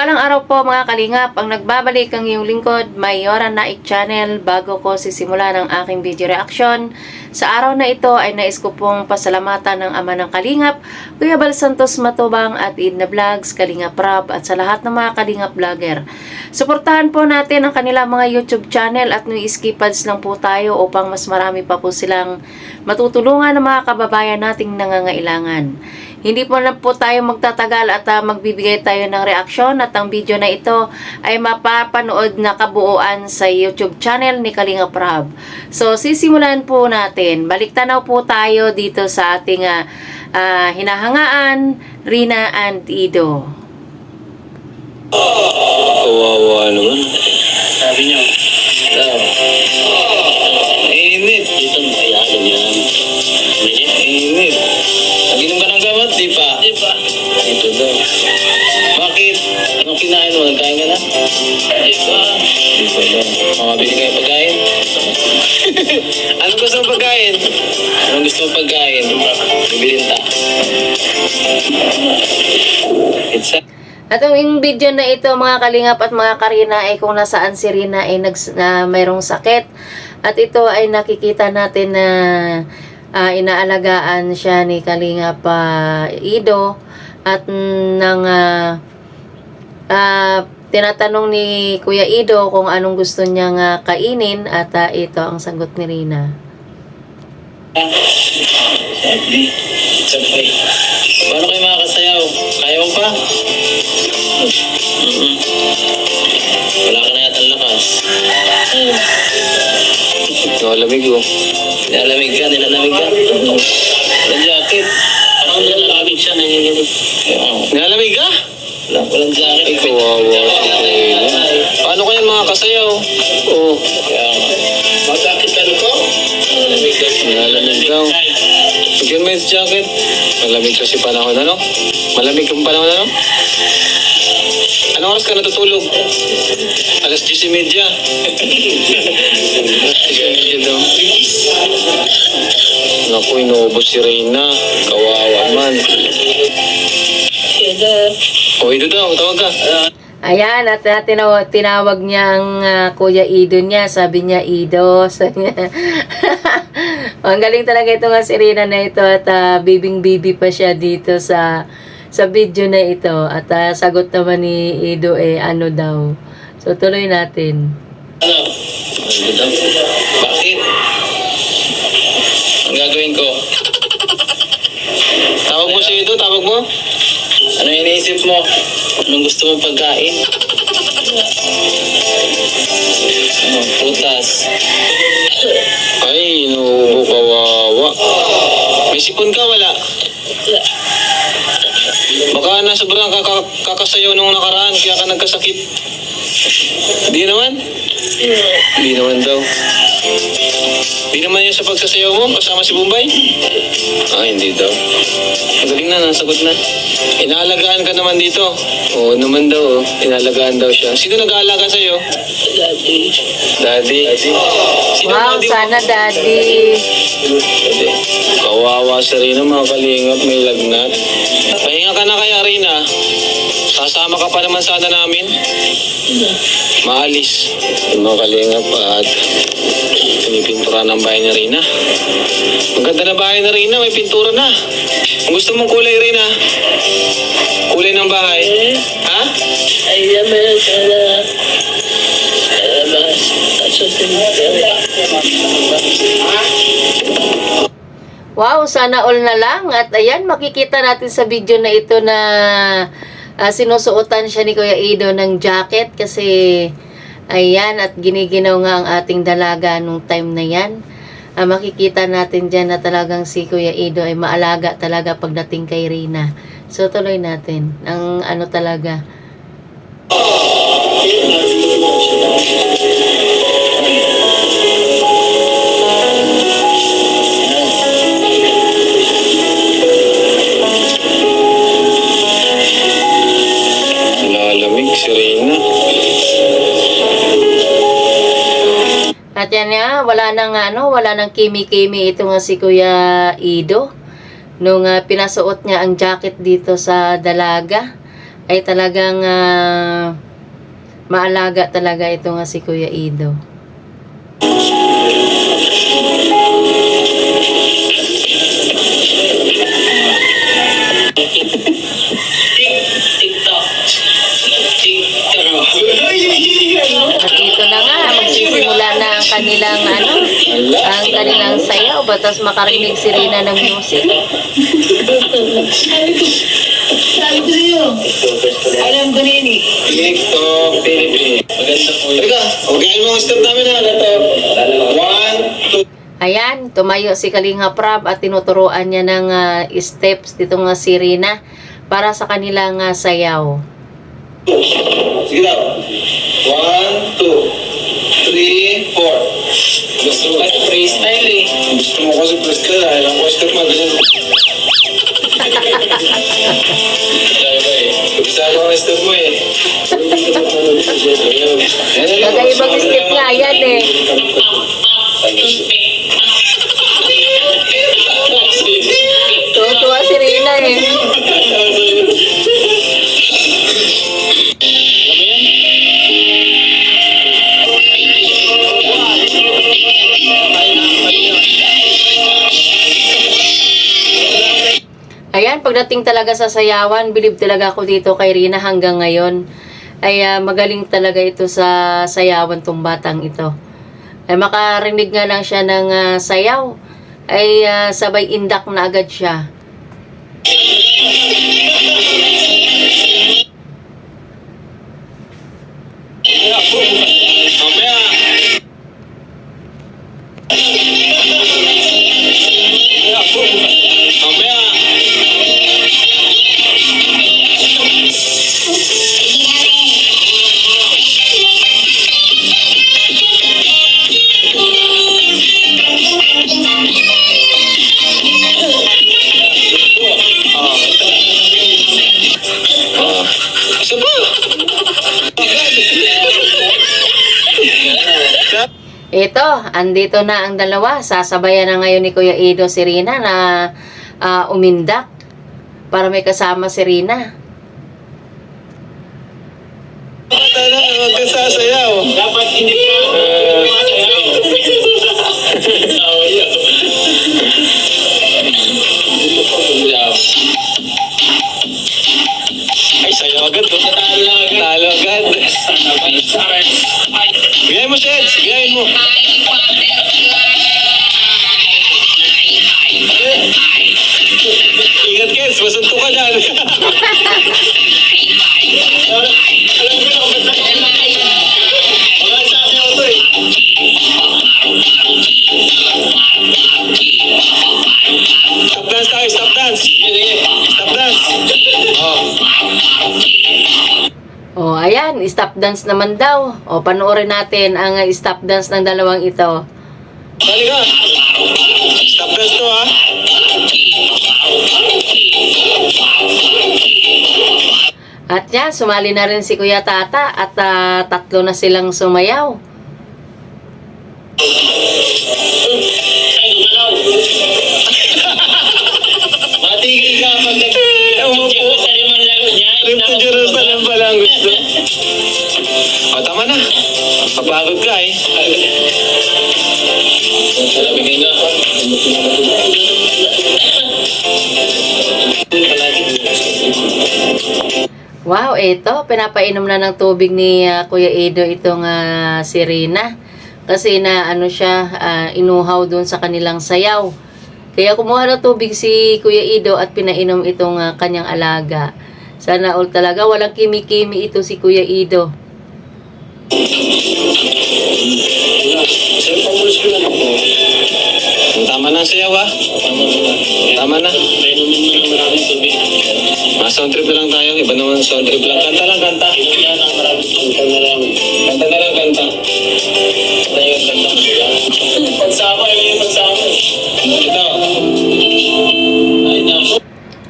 Mapagpalang araw po mga kalingap, ang nagbabalik ang iyong lingkod, Mayora Naik Channel. Bago ko sisimulan ang aking video reaction, sa araw na ito ay nais ko pong pasalamatan ng ama ng kalingap, Kuya Bal Santos Matubang at Idna Vlogs, Kalingap Rob at sa lahat ng mga kalingap vlogger. Suportahan po natin ang kanilang mga YouTube channel at no iskipads lang po tayo upang mas marami pa po silang matutulungan ng mga kababayan nating nangangailangan. Hindi po na po tayo magtatagal at magbibigay tayo ng reaksyon at ang video na ito ay mapapanood na kabuuan sa YouTube channel ni Kalingap Rob. So sisimulan po natin. Baliktanaw po tayo dito sa ating hinahangaan, Rina and Ido. Kawawa naman. Sabi niyo, init. Dito mo kayasan yan. Init. Naginom ka ng gamot, di pa? Di pa. Ito daw. Bakit? Anong kinain mo? Nagkain ka na? Di pa. Di pa daw. Makabili kayo pagkain? Anong gusto mong pagkain? Anong gusto mong pagkain? Bibilin ta. At ang video na ito mga kalingap at mga karina ay kung nasaan si Rina ay mayroong sakit. At ito ay nakikita natin na inaalagaan siya ni Kalingap Ido at tinatanong ni Kuya Ido kung anong gusto niyang kainin at ito ang sagot ni Rina. Sabay. Paano kayo makakasayaw? Kaya mo pa? Wala ka na yata ang lakas. Nakalamig oh. Nilalamig ka? Walang jacket. Parang nilalamig siya. Nilalamig ka? Walang jacket. Ay, kawawa. Paano kaya makakasayaw? Oo. Mag-jacket ka ko? Nilalamig daw. Bigyan mo yung jacket. Malamig kasi panahon, ano? Malamig yung panahon, ano? Anong oras ka natutulog? Alas 10:30. 10:30 daw. Naku, inuubos si Reyna. Kawawa man. O, Ido daw. Tawag ka. Ayan, at tinawag niyang Kuya Ido niya. Sabi niya, Ido. Sabi niya. Ang galing talaga ito nga si Rina na ito. At bibing-bibi pa siya dito sa video na ito. At sagot naman ni Ido ano daw. So tuloy natin. Ano? Bakit? Ang gagawin ko? Tawag mo si Ido, tawag mo? Ano iniisip mo? Anong gusto mong pagkain? Ano, putas. Ay, inuubo, kawawa. May sipon ka, wala? Baka na sobrang kakasayaw nung nakaraan, kaya ka nagkasakit. Di naman? Di naman daw. Di naman yun sa pagsasayaw mo, kasama si Bombay? Hindi daw. Magaling na, nasagot na. Inaalagaan ka naman dito. Oo naman daw, inaalagaan daw siya. Sino nag-aalaga sa'yo? Daddy. Daddy? Sino Wow, sana daddy. Daddy. Kawawa sa Rina, mga kalingap, may lagnat. Pahinga ka na kaya, Rina. Sasama ka pa naman sana namin. Maalis. Yung mga kalingap at pinipintura ng bahay ni Rina. Maganda na bahay ni Rina, may pintura na. Kung gusto mong kulay, Rina, kulay ng bahay. Ha? Ay, naman sana. Wow, sana all na lang. At ayan, makikita natin sa video na ito na sinusuotan siya ni Kuya Ido ng jacket kasi ayan, at giniginaw nga ang ating dalaga nung time na yan. Makikita natin dyan na talagang si Kuya Ido ay maalaga talaga pagdating kay Rina. So tuloy natin ang ano talaga. Lalamig si Rina. At yan nga, wala nang kimi-kimi ito nga si Kuya Ido. Nung pinasuot niya ang jacket dito sa dalaga. ay talagang maalaga talaga ito nga si Kuya Ido. At dito na nga, magsisimula na ang kanilang ang kanilang sayaw. Batas makarinig si Rina ng music. Sabi ko sa'yo, alam ko rin eh. TikTok, Philippines. Maganda po yun. Teka, huwagayin mo ang step namin ha. Ito. 1, 2. Ayan, tumayo si Kalinga Prab at tinuturuan niya ng steps dito nga si Rina para sa kanilang sayaw. Sige daw. 1, 2, 3, 4. Gusto mo kasi freestyle eh. Gusto mo kasi freestyle. Alam ko step mo. Ganyan. Gusto mo ang step mo eh. Kakaibang step nga yan eh. Tuwa si Rina eh. Ayan, pagdating talaga sa sayawan, believe talaga ako dito kay Rina hanggang ngayon. Ay magaling talaga ito sa sayawan tong batang ito. Ay makarinig nga lang siya ng sayaw, ay sabay indak na agad siya. Isa pa! Ito, andito na ang dalawa. Sasabayan na ngayon ni Kuya Ido si Rina na umindak para may kasama si Rina. Tala, huwag ka sasayaw. Dapat hindi ka ay, sayaw agad to. Talo agad. Bigay mo, Sheds. Bigay mo. Ingat, Keds. Masunto ka dyan. Stop dance tayo, stop dance. Stop dance. Oh, ayan, stop dance naman daw. O, panoorin natin ang stop dance ng dalawang ito. Dali ka. Stop dance to, ha. At yan, sumali na rin si Kuya Tata at tatlo na silang sumayaw. Matigil ka pag nag-picture sa limang laro niya. Trip to Jerusalem pala ang gusto. O, tama na. Papagod ka eh. Bigay na. Wow, ito, pinapainom na ng tubig ni Kuya Ido itong si Rina. Kasi na ano siya, inuhaw dun sa kanilang sayaw. Kaya kumuha ng tubig si Kuya Ido at pinainom itong kanyang alaga. Sana all talaga, walang kimi-kimi ito si Kuya Ido. Tama na ang sayaw, ha? Tama na. Sound trip na lang tayo. Iba naman sound trip lang. Kanta lang, kanta. Kanta na lang, kanta. Pagsama, yung pagsama. Ito.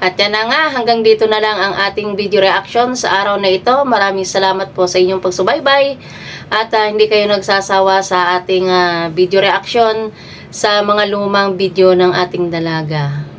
At yan na nga, hanggang dito na lang ang ating video reaction sa araw na ito. Maraming salamat po sa inyong pagsubaybay. At hindi kayo nagsasawa sa ating video reaction sa mga lumang video ng ating dalaga.